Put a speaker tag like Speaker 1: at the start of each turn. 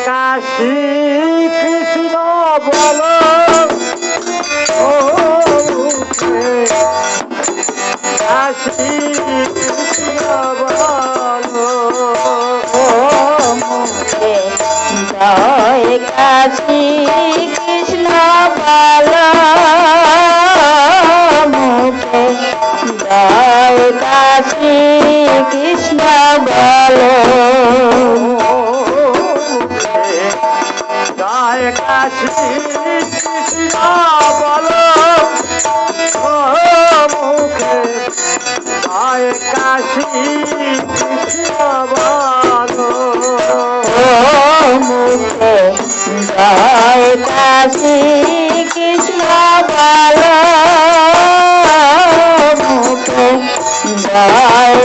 Speaker 1: কাশী কৃষ্ণ বলো ও মুখে কাশী কৃষ্ণ বলো
Speaker 2: ও মুখে জয় কাশী কৃষ্ণ বল মুখে জয় কাশী কৃষ্ণ বল
Speaker 1: জয় কাশী কৃষ্ণ বলো ও মুখে জয় কাশী কৃষ্ণ বলো
Speaker 2: ও মুখে জয় কাশী কৃষ্ণ বল মুখে জয়